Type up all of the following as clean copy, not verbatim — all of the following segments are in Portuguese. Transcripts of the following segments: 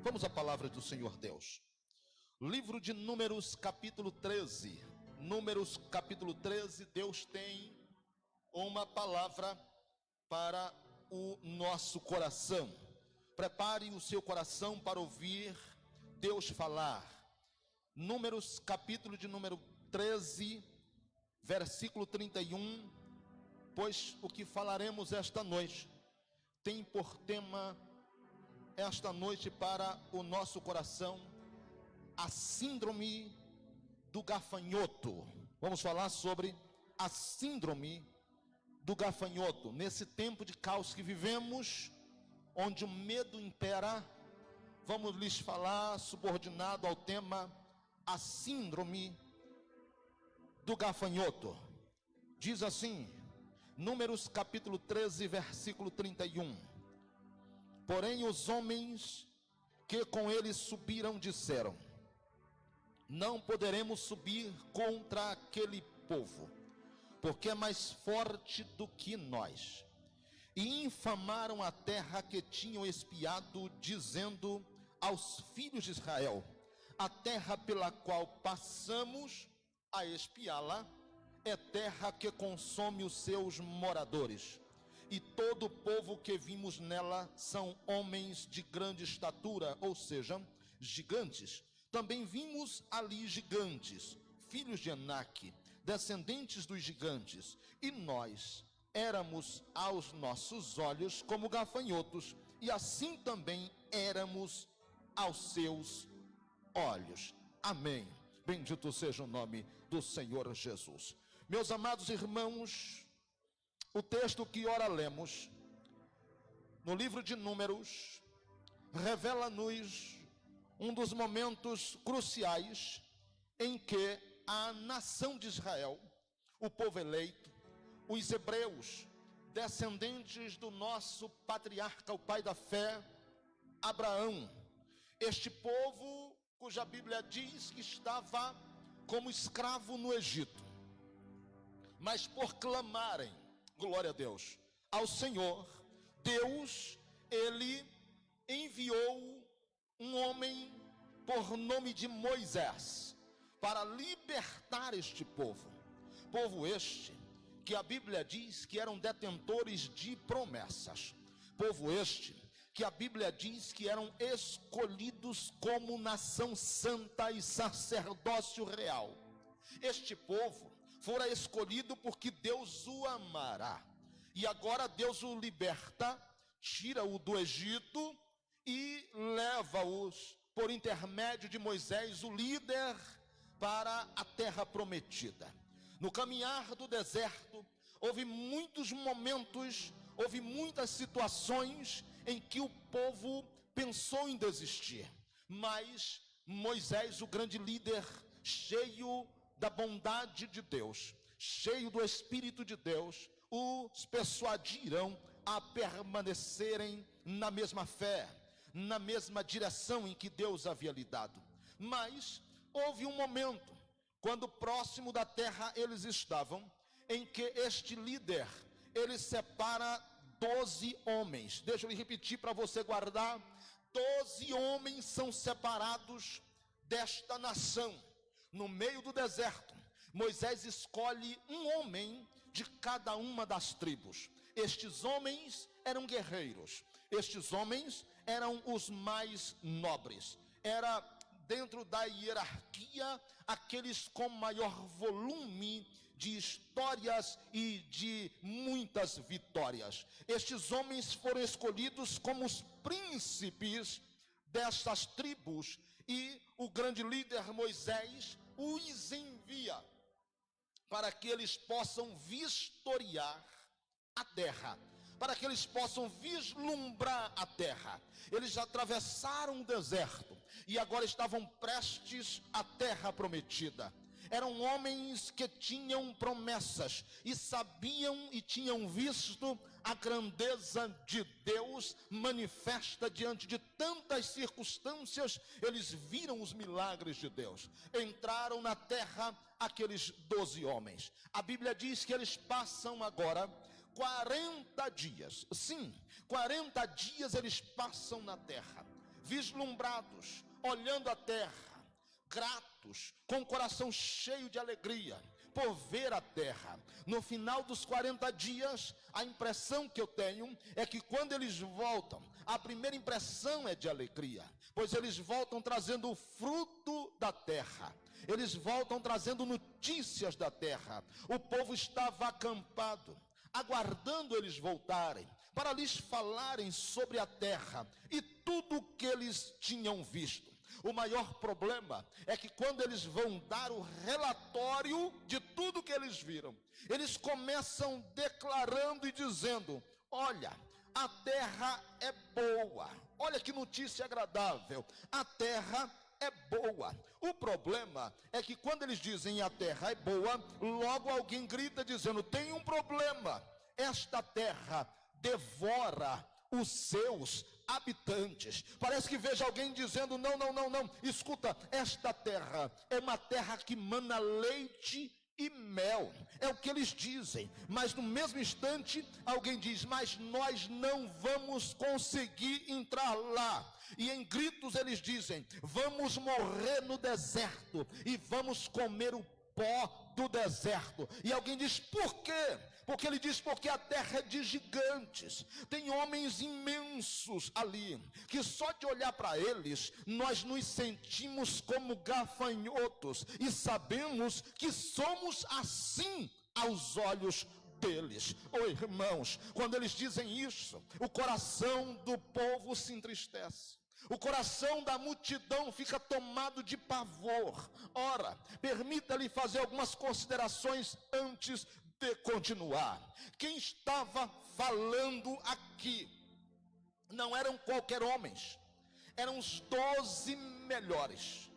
Vamos à palavra do Senhor Deus. Livro de Números, capítulo 13. Números, capítulo 13. Deus tem uma palavra para o nosso coração. Prepare o seu coração para ouvir Deus falar. Números, capítulo de número 13, versículo 31. Pois o que falaremos esta noite tem por tema esta noite para o nosso coração a síndrome do gafanhoto. Vamos falar sobre a síndrome do gafanhoto. Nesse tempo de caos que vivemos, onde o medo impera, vamos lhes falar subordinado ao tema a síndrome do gafanhoto. Diz assim, Números capítulo 13, versículo 31. Porém os homens que com ele subiram disseram: não poderemos subir contra aquele povo, porque é mais forte do que nós. E infamaram a terra que tinham espiado, dizendo aos filhos de Israel: a terra pela qual passamos a espiá-la é terra que consome os seus moradores. E todo o povo que vimos nela são homens de grande estatura, ou seja, gigantes. Também vimos ali gigantes, filhos de Enaque, descendentes dos gigantes. E nós éramos aos nossos olhos como gafanhotos, e assim também éramos aos seus olhos. Amém. Bendito seja o nome do Senhor Jesus. Meus amados irmãos, o texto que ora lemos no livro de Números revela-nos um dos momentos cruciais em que a nação de Israel, o povo eleito, os hebreus, descendentes do nosso patriarca, o pai da fé, Abraão, este povo cuja Bíblia diz que estava como escravo no Egito, mas por clamarem, glória a Deus, ao Senhor, Deus, ele enviou um homem por nome de Moisés, para libertar este povo. Povo este, que a Bíblia diz que eram detentores de promessas. Povo este, que a Bíblia diz que eram escolhidos como nação santa e sacerdócio real. Este povo fora escolhido porque Deus o amará. E agora Deus o liberta, tira-o do Egito e leva-os por intermédio de Moisés, o líder, para a terra prometida. No caminhar do deserto, houve muitos momentos, houve muitas situações em que o povo pensou em desistir. Mas Moisés, o grande líder, cheio da bondade de Deus, cheio do Espírito de Deus, os persuadiram a permanecerem na mesma fé, na mesma direção em que Deus havia lhe dado. Mas houve um momento, quando próximo da terra eles estavam, em que este líder, ele separa 12 homens. Deixa eu repetir para você guardar: 12 homens são separados desta nação. No meio do deserto, Moisés escolhe um homem de cada uma das tribos. Estes homens eram guerreiros, estes homens eram os mais nobres, era dentro da hierarquia aqueles com maior volume de histórias e de muitas vitórias. Estes homens foram escolhidos como os príncipes destas tribos, e o grande líder Moisés os envia para que eles possam vistoriar a terra, para que eles possam vislumbrar a terra. Eles já atravessaram o deserto e agora estavam prestes à terra prometida. Eram homens que tinham promessas e sabiam e tinham visto a grandeza de Deus manifesta diante de tantas circunstâncias. Eles viram os milagres de Deus. Entraram na terra aqueles 12 homens. A Bíblia diz que eles passam agora 40 dias. Sim, 40 dias eles passam na terra, vislumbrados, olhando a terra, gratos, com o coração cheio de alegria por ver a terra. No final dos 40 dias, a impressão que eu tenho é que quando eles voltam, a primeira impressão é de alegria, pois eles voltam trazendo o fruto da terra, eles voltam trazendo notícias da terra. O povo estava acampado, aguardando eles voltarem, para lhes falarem sobre a terra e tudo o que eles tinham visto. O maior problema é que quando eles vão dar o relatório de tudo que eles viram, eles começam declarando e dizendo: olha, a terra é boa. Olha que notícia agradável, a terra é boa. O problema é que quando eles dizem a terra é boa, logo alguém grita dizendo: tem um problema, esta terra devora os seus habitantes. Parece que veja alguém dizendo: não, escuta, esta terra é uma terra que mana leite e mel, é o que eles dizem, mas no mesmo instante alguém diz: mas nós não vamos conseguir entrar lá. E em gritos eles dizem: vamos morrer no deserto e vamos comer o pó do deserto. E alguém diz: por quê? Porque ele diz: porque a terra é de gigantes, tem homens imensos ali, que só de olhar para eles, nós nos sentimos como gafanhotos, e sabemos que somos assim aos olhos deles. Irmãos, quando eles dizem isso, o coração do povo se entristece, o coração da multidão fica tomado de pavor. Ora, permita-lhe fazer algumas considerações antes de continuar. Quem estava falando aqui não eram qualquer homens, eram os 12 melhores.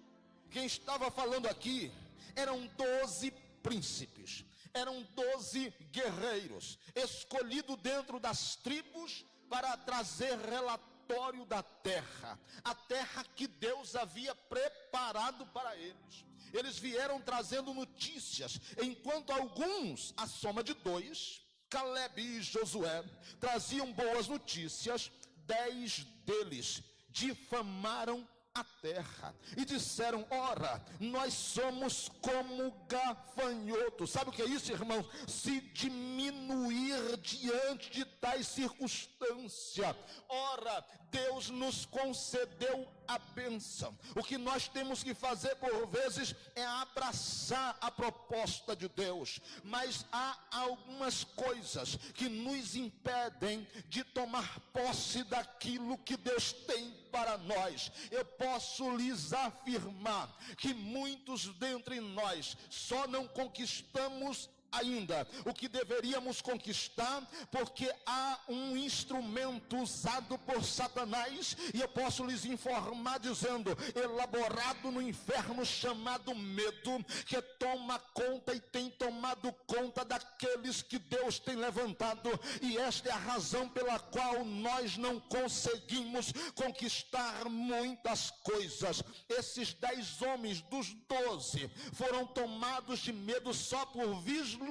Quem estava falando aqui eram 12 príncipes, eram 12 guerreiros, escolhidos dentro das tribos para trazer relatório da terra, a terra que Deus havia preparado para eles. Eles vieram trazendo notícias, enquanto alguns, a soma de 2, Caleb e Josué, traziam boas notícias. 10 deles difamaram a terra e disseram: ora, nós somos como gafanhotos. Sabe o que é isso, irmãos? Se diminuir diante de tais circunstâncias. Ora, Deus nos concedeu a bênção. O que nós temos que fazer por vezes é abraçar a proposta de Deus, mas há algumas coisas que nos impedem de tomar posse daquilo que Deus tem para nós. Eu posso lhes afirmar que muitos dentre nós só não conquistamos ainda o que deveríamos conquistar, porque há um instrumento usado por Satanás, e eu posso lhes informar dizendo: elaborado no inferno, chamado medo, que toma conta e tem tomado conta daqueles que Deus tem levantado, e esta é a razão pela qual nós não conseguimos conquistar muitas coisas. Esses 10 homens dos 12 foram tomados de medo só por vislumbrar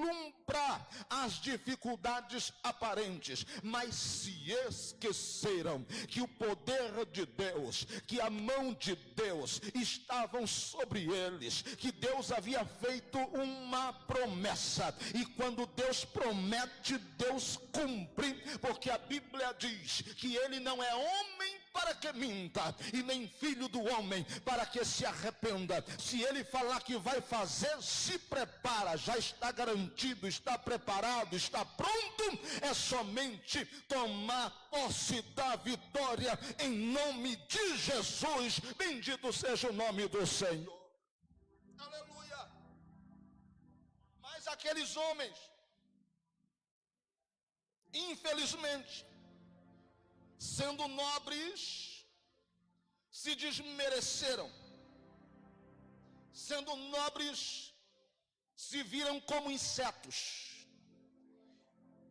as dificuldades aparentes, mas se esqueceram que o poder de Deus, que a mão de Deus estavam sobre eles, que Deus havia feito uma promessa, e quando Deus promete, Deus cumpre, porque a Bíblia diz que ele não é homem para que minta, e nem filho do homem para que se arrependa. Se ele falar que vai fazer, se prepara, já está garantido, está preparado, está pronto. É somente tomar posse da vitória em nome de Jesus. Bendito seja o nome do Senhor. Aleluia. Mas aqueles homens, infelizmente, sendo nobres, se desmereceram. Sendo nobres, se viram como insetos,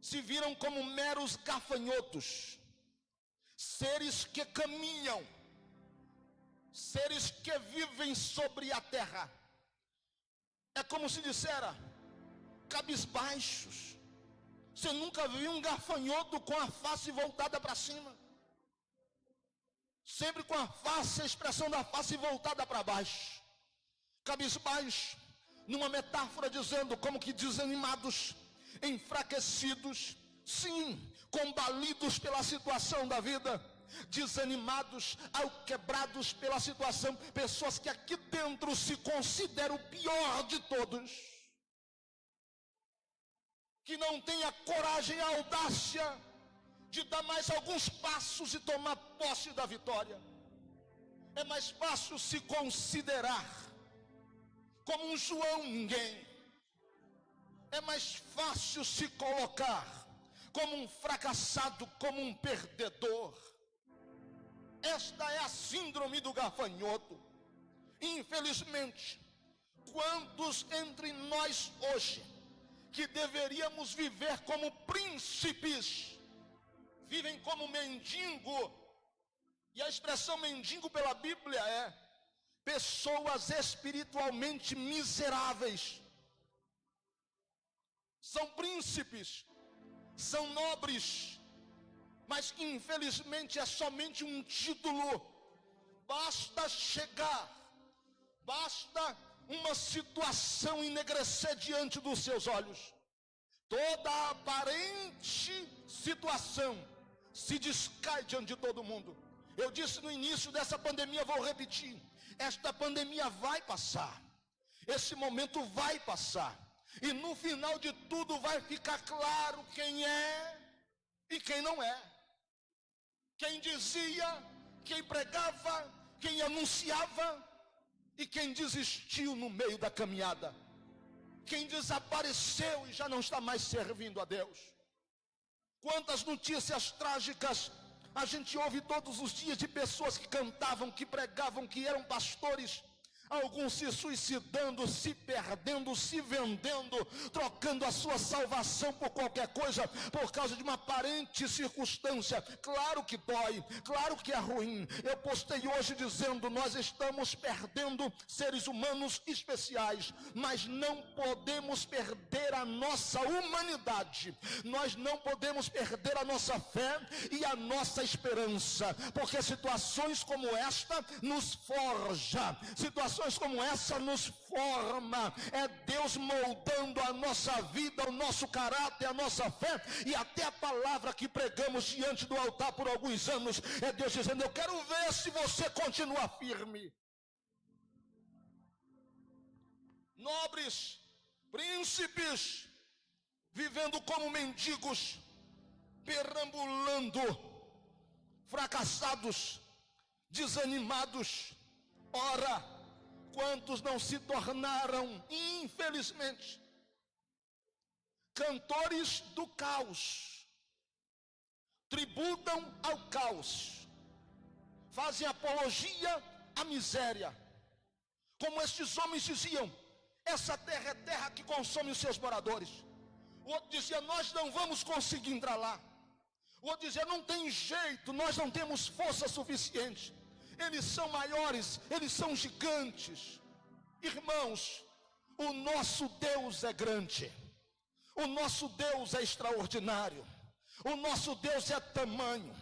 se viram como meros gafanhotos, seres que caminham, seres que vivem sobre a terra. É como se dissera, cabisbaixos. Você nunca viu um gafanhoto com a face voltada para cima? sempre com a expressão da face voltada para baixo, cabisbaixo, numa metáfora dizendo como que desanimados, enfraquecidos, sim, combalidos pela situação da vida, desanimados, alquebrados pela situação, pessoas que aqui dentro se consideram o pior de todos, que não tem a coragem, a audácia de dar mais alguns passos e tomar posse da vitória. É mais fácil se considerar como um João ninguém. É mais fácil se colocar como um fracassado, como um perdedor. Esta é a síndrome do gafanhoto. Infelizmente, quantos entre nós hoje, que deveríamos viver como príncipes, vivem como mendigo? E a expressão mendigo pela Bíblia é pessoas espiritualmente miseráveis. São príncipes, são nobres, mas infelizmente é somente um título. Basta chegar, basta uma situação enegrecer diante dos seus olhos, toda a aparente situação se descai diante de todo mundo. Eu disse no início dessa pandemia, vou repetir, esta pandemia vai passar, esse momento vai passar, e no final de tudo vai ficar claro quem é e quem não é, quem dizia, quem pregava, quem anunciava e quem desistiu no meio da caminhada, quem desapareceu e já não está mais servindo a Deus. Quantas notícias trágicas a gente ouve todos os dias de pessoas que cantavam, que pregavam, que eram pastores, alguns se suicidando, se perdendo, se vendendo, trocando a sua salvação por qualquer coisa, por causa de uma aparente circunstância. Claro que dói, claro que é ruim. Eu postei hoje dizendo, nós estamos perdendo seres humanos especiais, mas não podemos perder a nossa humanidade, nós não podemos perder a nossa fé e a nossa esperança, porque situações como esta nos forja, situações como essa nos forma. É Deus moldando a nossa vida, o nosso caráter, a nossa fé, e até a palavra que pregamos diante do altar por alguns anos, é Deus dizendo, eu quero ver se você continua firme. Nobres, príncipes, vivendo como mendigos, perambulando, fracassados, desanimados. Ora, quantos não se tornaram, infelizmente, cantores do caos, tributam ao caos, fazem apologia à miséria. Como estes homens diziam, essa terra é terra que consome os seus moradores. O outro dizia, nós não vamos conseguir entrar lá. O outro dizia, não tem jeito, nós não temos força suficiente. Eles são maiores, eles são gigantes. Irmãos, o nosso Deus é grande, o nosso Deus é extraordinário, o nosso Deus é tamanho,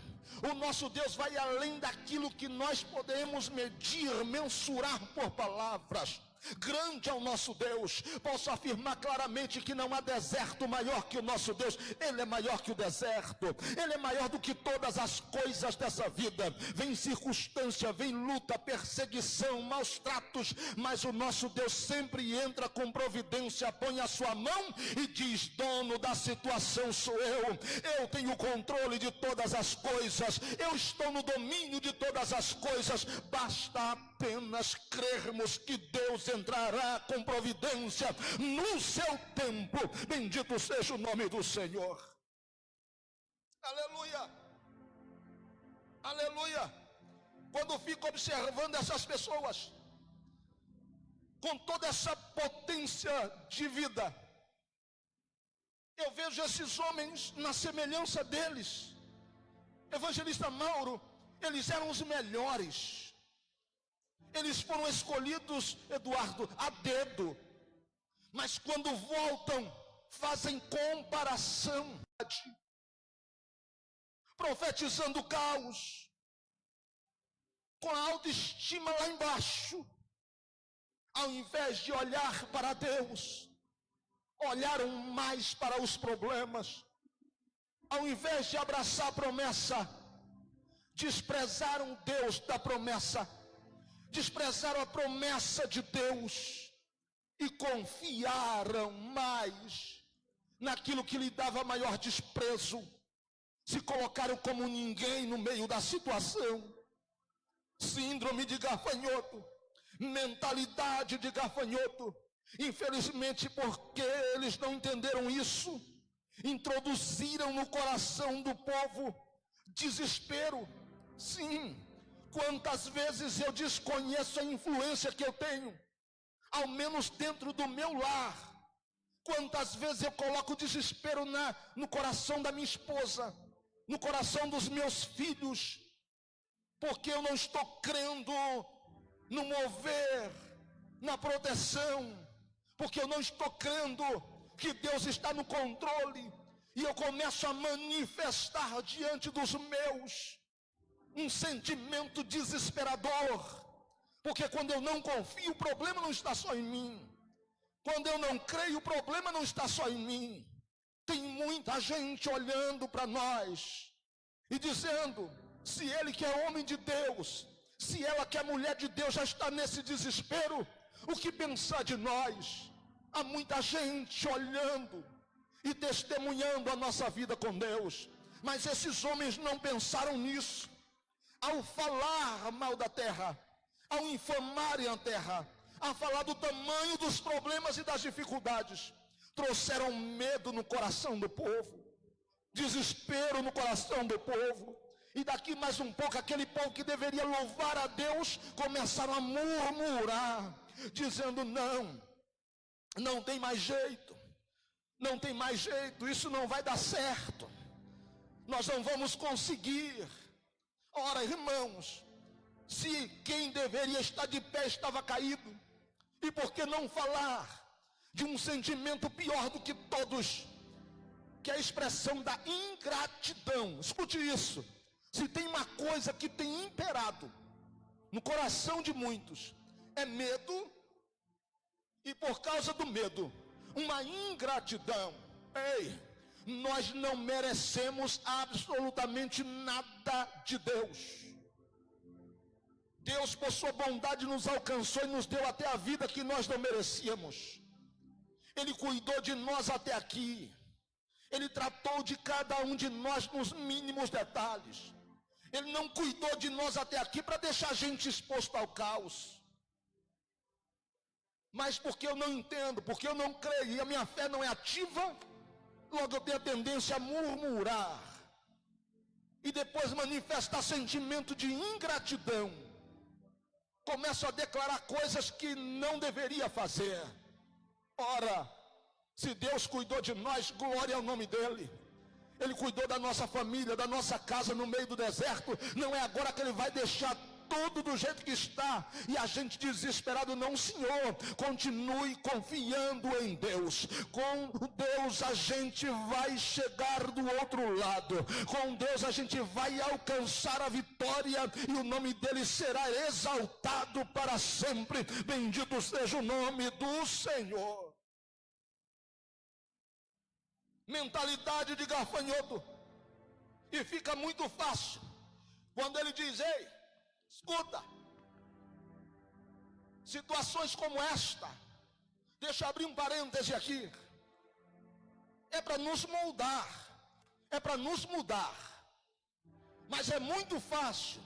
o nosso Deus vai além daquilo que nós podemos medir, mensurar por palavras. Grande é o nosso Deus. Posso afirmar claramente que não há deserto maior que o nosso Deus. Ele é maior que o deserto, Ele é maior do que todas as coisas dessa vida. Vem circunstância, vem luta, perseguição, maus tratos, mas o nosso Deus sempre entra com providência, põe a sua mão e diz, dono da situação sou eu tenho o controle de todas as coisas, eu estou no domínio de todas as coisas. Basta apenas crermos que Deus entrará com providência no seu tempo. Bendito seja o nome do Senhor. Aleluia, aleluia. Quando fico observando essas pessoas com toda essa potência de vida, eu vejo esses homens na semelhança deles. Evangelista Mauro, eles eram os melhores. Eles foram escolhidos, Eduardo, a dedo. Mas quando voltam, fazem comparação, profetizando caos, com a autoestima lá embaixo, ao invés de olhar para Deus, olharam mais para os problemas. Ao invés de abraçar a promessa, desprezaram Deus da promessa, desprezaram a promessa de Deus e confiaram mais naquilo que lhe dava maior desprezo. Se colocaram como ninguém no meio da situação. Síndrome de gafanhoto, mentalidade de gafanhoto. Infelizmente, porque eles não entenderam isso, introduziram no coração do povo desespero. Sim, quantas vezes eu desconheço a influência que eu tenho, ao menos dentro do meu lar. Quantas vezes eu coloco desespero no coração da minha esposa, no coração dos meus filhos, porque eu não estou crendo no mover, na proteção, porque eu não estou crendo que Deus está no controle, e eu começo a manifestar diante dos meus um sentimento desesperador, porque quando eu não confio, o problema não está só em mim. Quando eu não creio, o problema não está só em mim. Tem muita gente olhando para nós e dizendo: se ele que é homem de Deus, se ela que é mulher de Deus já está nesse desespero, o que pensar de nós? Há muita gente olhando e testemunhando a nossa vida com Deus, mas esses homens não pensaram nisso. Ao falar mal da terra, ao infamarem a terra, a falar do tamanho dos problemas e das dificuldades, trouxeram medo no coração do povo, desespero no coração do povo. E daqui mais um pouco, aquele povo que deveria louvar a Deus, começaram a murmurar, dizendo: não tem mais jeito, não tem mais jeito, isso não vai dar certo, nós não vamos conseguir. Ora, irmãos, se quem deveria estar de pé estava caído, e por que não falar de um sentimento pior do que todos, que é a expressão da ingratidão? Escute isso. Se tem uma coisa que tem imperado no coração de muitos, é medo, e por causa do medo, uma ingratidão. Ei, nós não merecemos absolutamente nada de Deus. Deus, por sua bondade, nos alcançou e nos deu até a vida que nós não merecíamos. Ele cuidou de nós até aqui. Ele tratou de cada um de nós nos mínimos detalhes. Ele não cuidou de nós até aqui para deixar a gente exposto ao caos. Mas porque eu não entendo, porque eu não creio e a minha fé não é ativa, logo eu tenho a tendência a murmurar e depois manifestar sentimento de ingratidão. Começo a declarar coisas que não deveria fazer. Ora, se Deus cuidou de nós, glória ao nome dele. Ele cuidou da nossa família, da nossa casa no meio do deserto. Não é agora que ele vai deixar tudo do jeito que está e a gente desesperado. Não, Senhor, continue confiando em Deus. Com Deus a gente vai chegar do outro lado, com Deus a gente vai alcançar a vitória e o nome dele será exaltado para sempre. Bendito seja o nome do Senhor. Mentalidade de gafanhoto. E fica muito fácil quando ele diz: ei, escuta, situações como esta, deixa eu abrir um parêntese aqui, é para nos moldar, é para nos mudar, mas é muito fácil,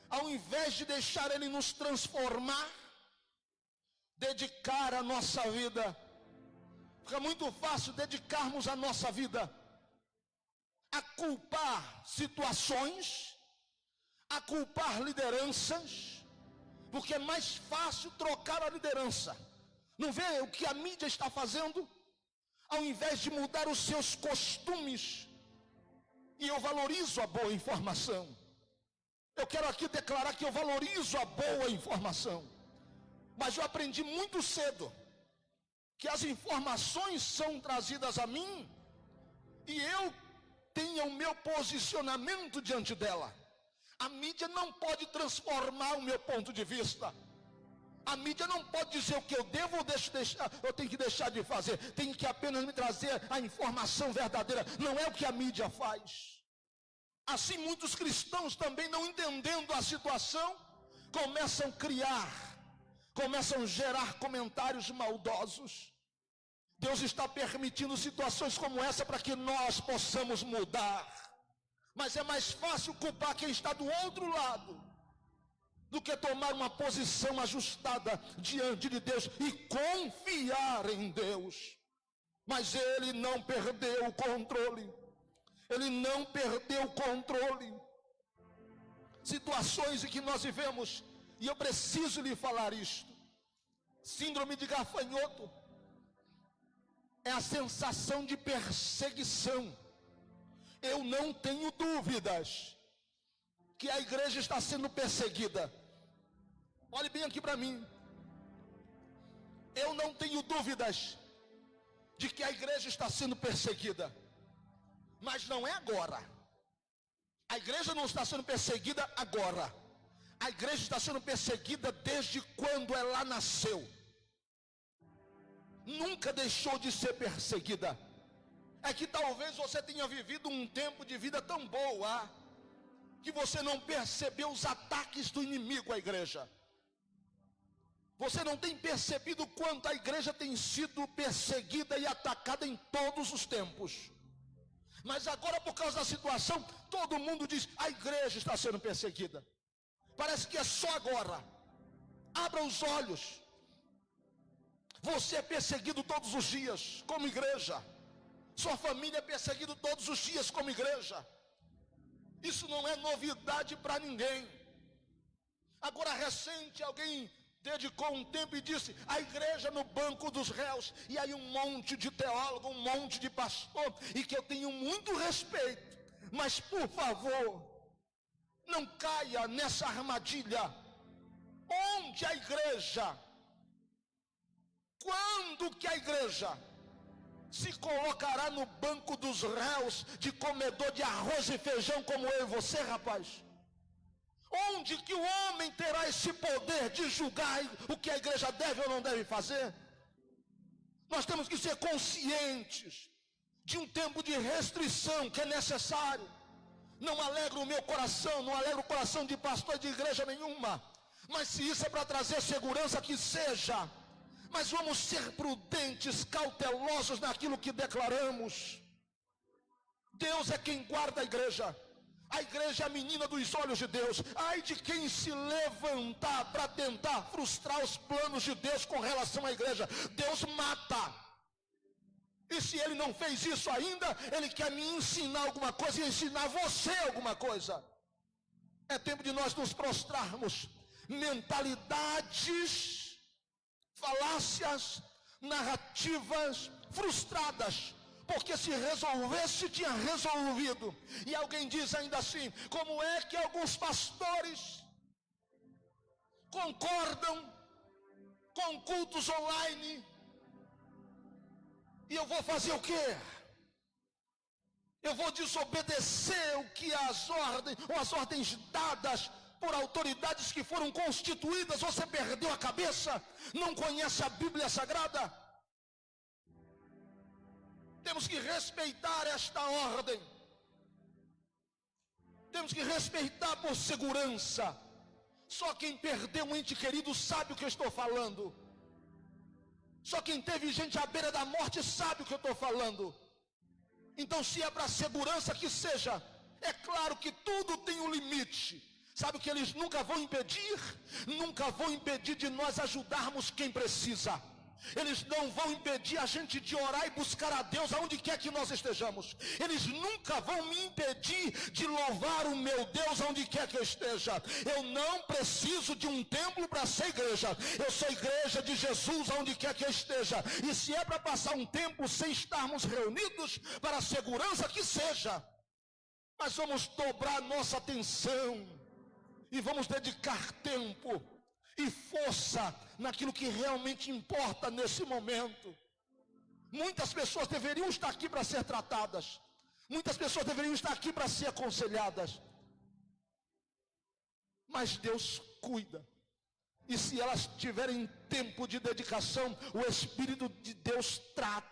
ao invés de deixar ele nos transformar, dedicar a nossa vida. Fica muito fácil dedicarmos a nossa vida a culpar situações, a culpar lideranças, porque é mais fácil trocar a liderança. Não vê o que a mídia está fazendo? Ao invés de mudar os seus costumes, e eu valorizo a boa informação. Eu quero aqui declarar que eu valorizo a boa informação, mas eu aprendi muito cedo que as informações são trazidas a mim e eu tenho o meu posicionamento diante dela. A mídia não pode transformar o meu ponto de vista. A mídia não pode dizer o que eu devo ou eu tenho que deixar de fazer. Tem que apenas me trazer a informação verdadeira. Não é o que a mídia faz. Assim, muitos cristãos também, não entendendo a situação, começam a criar, começam a gerar comentários maldosos. Deus está permitindo situações como essa para que nós possamos mudar. Mas é mais fácil culpar quem está do outro lado do que tomar uma posição ajustada diante de Deus e confiar em Deus. Mas ele não perdeu o controle. Ele não perdeu o controle. Situações em que nós vivemos, e eu preciso lhe falar isto. Síndrome de gafanhoto é a sensação de perseguição. Eu não tenho dúvidas que a igreja está sendo perseguida. Olhe bem aqui para mim. Eu não tenho dúvidas de que a igreja está sendo perseguida. Mas não é agora. A igreja não está sendo perseguida agora. A igreja está sendo perseguida desde quando ela nasceu. Nunca deixou de ser perseguida. É que talvez você tenha vivido um tempo de vida tão boa que você não percebeu os ataques do inimigo à igreja. Você não tem percebido quanto a igreja tem sido perseguida e atacada em todos os tempos. Mas agora, por causa da situação, todo mundo diz: a igreja está sendo perseguida. Parece que é só agora. Abra os olhos. Você é perseguido todos os dias como igreja. Sua família é perseguida todos os dias como igreja. Isso não é novidade para ninguém. Agora, recente, alguém dedicou um tempo e disse: a igreja no banco dos réus. E aí um monte de teólogo, um monte de pastor, e que eu tenho muito respeito, mas por favor, não caia nessa armadilha. Onde a igreja, quando que a igreja se colocará no banco dos réus de comedor de arroz e feijão como eu e você, rapaz? Onde que o homem terá esse poder de julgar o que a igreja deve ou não deve fazer? Nós temos que ser conscientes de um tempo de restrição que é necessário. Não alegra o meu coração, não alegra o coração de pastor de igreja nenhuma. Mas se isso é para trazer segurança, que seja. Mas vamos ser prudentes, cautelosos naquilo que declaramos. Deus é quem guarda a igreja. A igreja é a menina dos olhos de Deus. Ai de quem se levantar para tentar frustrar os planos de Deus com relação à igreja. Deus mata. E se ele não fez isso ainda, ele quer me ensinar alguma coisa e ensinar você alguma coisa. É tempo de nós nos prostrarmos. Mentalidades, falácias, narrativas frustradas. Porque se resolvesse, tinha resolvido. E alguém diz ainda assim: como é que alguns pastores concordam com cultos online? E eu vou fazer o quê? Eu vou desobedecer o que as ordens dadas por autoridades que foram constituídas? Você perdeu a cabeça? Não conhece a Bíblia Sagrada? Temos que respeitar esta ordem. Temos que respeitar por segurança. Só quem perdeu um ente querido sabe o que eu estou falando. Só quem teve gente à beira da morte sabe o que eu estou falando. Então, se é para segurança, que seja. É claro que tudo tem um limite. Sabe o que eles nunca vão impedir? Nunca vão impedir de nós ajudarmos quem precisa. Eles não vão impedir a gente de orar e buscar a Deus aonde quer que nós estejamos. Eles nunca vão me impedir de louvar o meu Deus aonde quer que eu esteja. Eu não preciso de um templo para ser igreja. Eu sou igreja de Jesus aonde quer que eu esteja. E se é para passar um tempo sem estarmos reunidos, para a segurança, que seja. Mas vamos dobrar nossa atenção e vamos dedicar tempo e força naquilo que realmente importa nesse momento. Muitas pessoas deveriam estar aqui para ser tratadas. Muitas pessoas deveriam estar aqui para ser aconselhadas. mas Deus cuida. E se elas tiverem tempo de dedicação, o Espírito de Deus trata.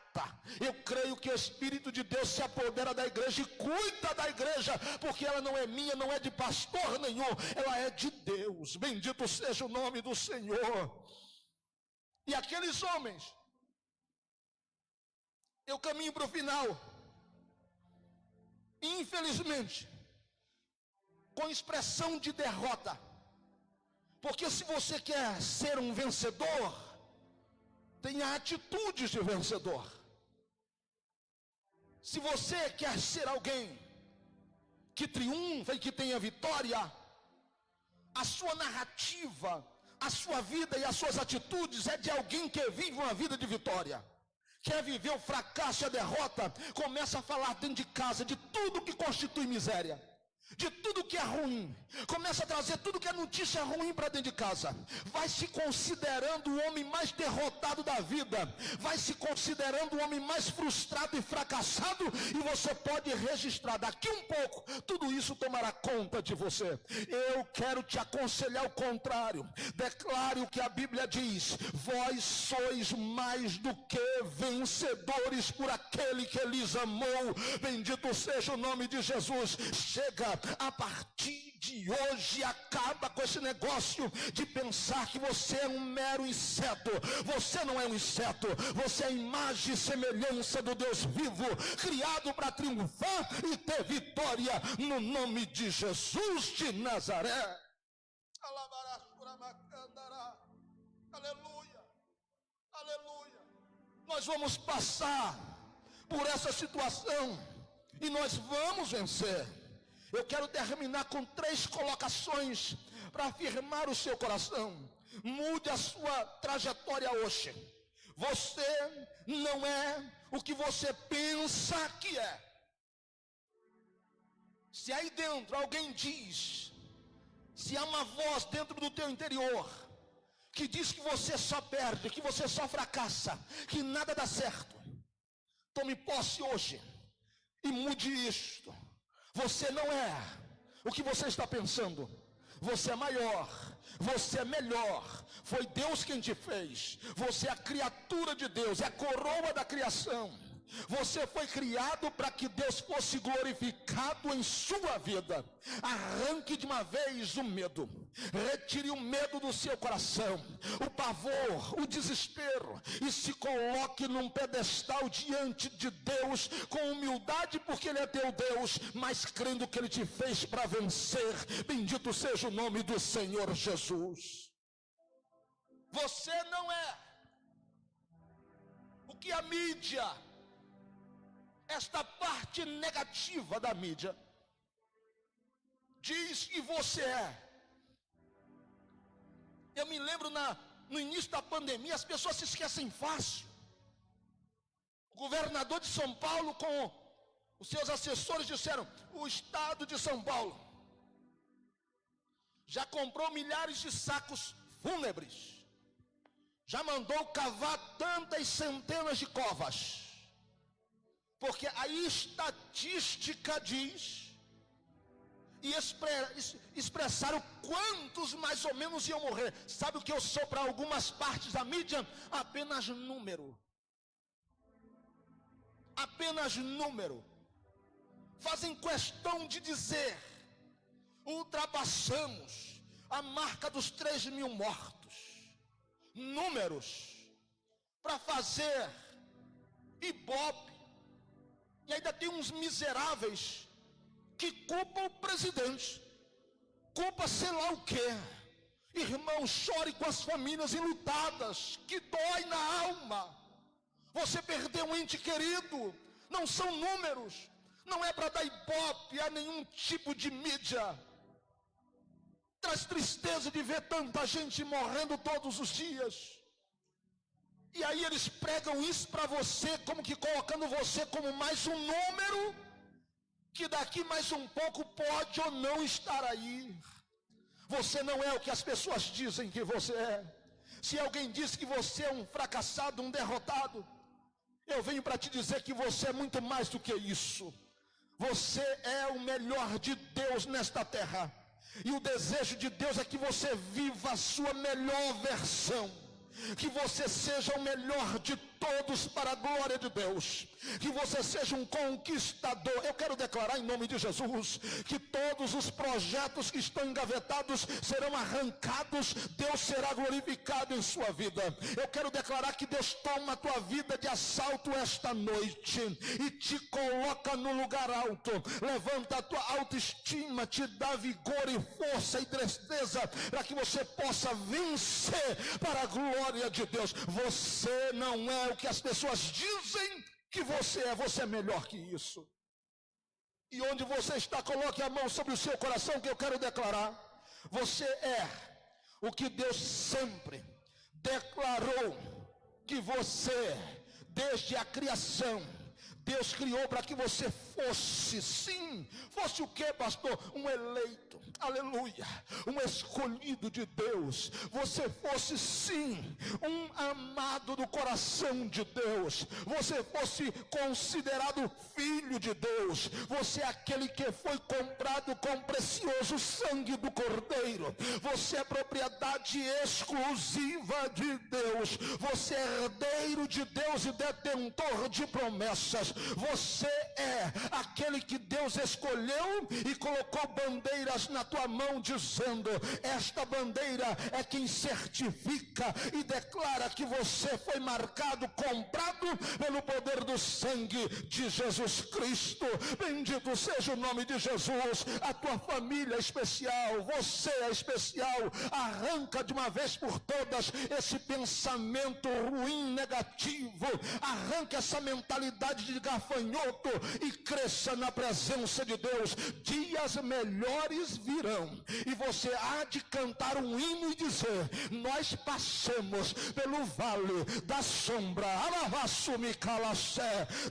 Eu creio que o Espírito de Deus se apodera da igreja e cuida da igreja, porque ela não é minha, não é de pastor nenhum, ela é de Deus. Bendito seja o nome do Senhor. E aqueles homens, eu caminho para o final, infelizmente, com expressão de derrota. Porque se você quer ser um vencedor, tenha atitudes de vencedor. Se você quer ser alguém que triunfa e que tenha vitória, a sua narrativa, a sua vida e as suas atitudes é de alguém que vive uma vida de vitória. Quer viver o fracasso e a derrota, começa a falar dentro de casa de tudo que constitui miséria, de tudo que é ruim. Começa a trazer tudo que é notícia ruim para dentro de casa. Vai se considerando o homem mais derrotado da vida, vai se considerando o homem mais frustrado e fracassado, e você pode registrar daqui um pouco, tudo isso tomará conta de você. Eu quero te aconselhar o contrário. Declare o que a Bíblia diz: vós sois mais do que vencedores por aquele que lhes amou. Bendito seja o nome de Jesus. Chega, a partir de hoje, acaba com esse negócio de pensar que você é um mero inseto. Você não é um inseto, você é a imagem e semelhança do Deus vivo, criado para triunfar e ter vitória no nome de Jesus de Nazaré. Aleluia, aleluia. Nós vamos passar por essa situação e nós vamos vencer. Eu quero terminar com 3 colocações para afirmar o seu coração. Mude a sua trajetória hoje. Você não é o que você pensa que é. Se aí dentro alguém diz, se há uma voz dentro do teu interior que diz que você só perde, que você só fracassa, que nada dá certo, tome posse hoje e mude isto. Você não é o que você está pensando. Você é maior, você é melhor. Foi Deus quem te fez. Você é a criatura de Deus, é a coroa da criação. Você foi criado para que Deus fosse glorificado em sua vida. Arranque de uma vez o medo. Retire o medo do seu coração, o pavor, o desespero, e se coloque num pedestal diante de Deus com humildade, porque Ele é teu Deus, mas crendo que Ele te fez para vencer. Bendito seja o nome do Senhor Jesus. Você não é o que a mídia, esta parte negativa da mídia, diz que você é. Eu me lembro no início da pandemia, as pessoas se esquecem fácil. O governador de São Paulo com os seus assessores disseram: o estado de São Paulo já comprou milhares de sacos fúnebres, já mandou cavar tantas centenas de covas, porque a estatística diz, e expressaram quantos mais ou menos iam morrer. Sabe o que eu sou para algumas partes da mídia? Apenas número. Apenas número. Fazem questão de dizer: ultrapassamos a marca dos 3.000 mortos. Números para fazer ibope. E ainda tem uns miseráveis que culpa o presidente, culpa sei lá o que. Irmão, chore com as famílias enlutadas, que dói na alma. Você perdeu um ente querido. Não são números, não é para dar ibope a nenhum tipo de mídia. Traz tristeza de ver tanta gente morrendo todos os dias. E aí eles pregam isso para você, como que colocando você como mais um número, que daqui mais um pouco pode ou não estar aí. Você não é o que as pessoas dizem que você é. Se alguém diz que você é um fracassado, um derrotado, eu venho para te dizer que você é muito mais do que isso. Você é o melhor de Deus nesta terra. E o desejo de Deus é que você viva a sua melhor versão, que você seja o melhor de todos para a glória de Deus, que você seja um conquistador. Eu quero declarar em nome de Jesus que todos os projetos que estão engavetados serão arrancados, Deus será glorificado em sua vida. Eu quero declarar que Deus toma a tua vida de assalto esta noite e te coloca no lugar alto, levanta a tua autoestima, te dá vigor e força e destreza para que você possa vencer para a glória de Deus. Você não é o que as pessoas dizem que você é melhor que isso. E onde você está, coloque a mão sobre o seu coração, que eu quero declarar: você é o que Deus sempre declarou que você, desde a criação, Deus criou para que você fosse. Sim, fosse o que, pastor? Um eleito, aleluia, um escolhido de Deus. Você fosse sim um amado do coração de Deus. Você fosse considerado filho de Deus. Você é aquele que foi comprado com precioso sangue do Cordeiro. Você é propriedade exclusiva de Deus. Você é herdeiro de Deus e detentor de promessas. Você é aquele que Deus escolheu e colocou bandeiras na tua mão, dizendo: esta bandeira é quem certifica e declara que você foi marcado, comprado pelo poder do sangue de Jesus Cristo. Bendito seja o nome de Jesus. A tua família é especial, você é especial. Arranca de uma vez por todas esse pensamento ruim, negativo. Arranca essa mentalidade de gafanhoto e cresça na presença de Deus. Dias melhores virão e você há de cantar um hino e dizer: nós passamos pelo vale da sombra,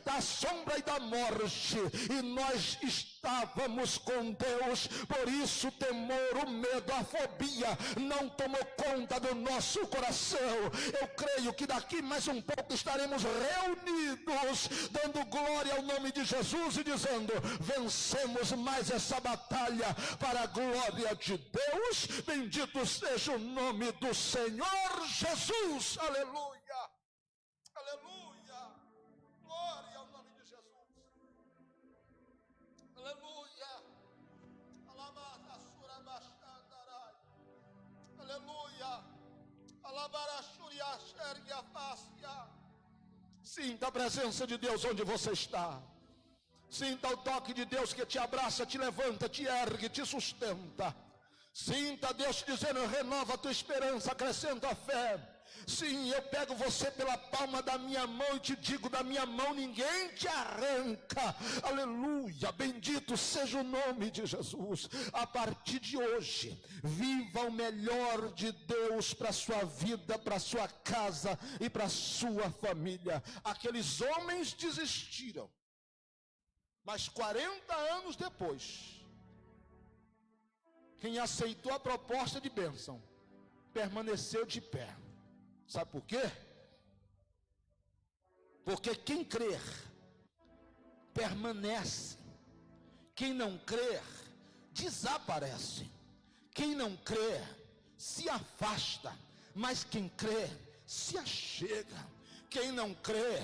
da sombra e da morte, e nós estávamos com Deus. Por isso o temor, o medo, a fobia não tomou conta do nosso coração. Eu creio que daqui mais um pouco estaremos reunidos, dando glória ao nome de Jesus e dizendo: vencemos mais essa batalha para a glória de Deus. Bendito seja o nome do Senhor Jesus. Aleluia, aleluia, glória ao nome de Jesus. Aleluia, aleluia, sinta a presença de Deus onde você está. Sinta o toque de Deus que te abraça, te levanta, te ergue, te sustenta. Sinta Deus te dizendo: renova a tua esperança, acrescenta a fé. Sim, eu pego você pela palma da minha mão e te digo: da minha mão ninguém te arranca. Aleluia, bendito seja o nome de Jesus. A partir de hoje, viva o melhor de Deus para a sua vida, para a sua casa e para a sua família. Aqueles homens desistiram, mas 40 anos depois, quem aceitou a proposta de bênção permaneceu de pé. Sabe por quê? Porque quem crer permanece, quem não crer desaparece, quem não crê se afasta, mas quem crê se achega, quem não crê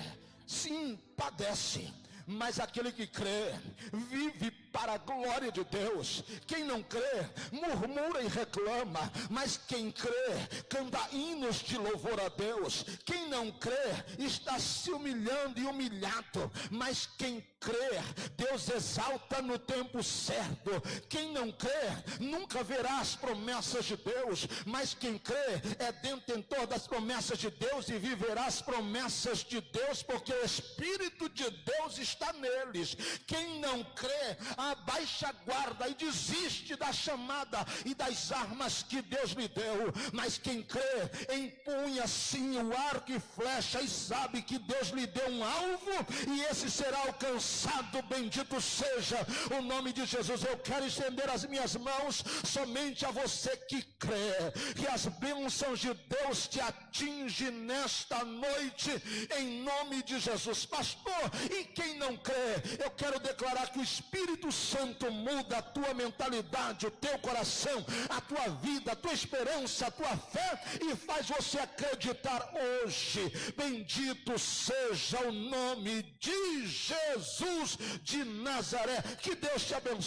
sim padece, mas aquele que crê vive para a glória de Deus. Quem não crê murmura e reclama, mas quem crê canta hinos de louvor a Deus. Quem não crê está se humilhando e humilhado, mas quem crê Deus exalta no tempo certo. Quem não crê nunca verá as promessas de Deus, mas quem crê é detentor das promessas de Deus e viverá as promessas de Deus, porque o Espírito de Deus está neles. Quem não crê abaixa a guarda e desiste da chamada e das armas que Deus lhe deu, mas quem crê empunha sim o arco e flecha e sabe que Deus lhe deu um alvo e esse será alcançado abençoado, bendito seja o nome de Jesus. Eu quero estender as minhas mãos somente a você que crê, que as bênçãos de Deus te atingem nesta noite, em nome de Jesus. Pastor, e quem não crê? Eu quero declarar que o Espírito Santo muda a tua mentalidade, o teu coração, a tua vida, a tua esperança, a tua fé, e faz você acreditar hoje. Bendito seja o nome de Jesus de Nazaré. Que Deus te abençoe.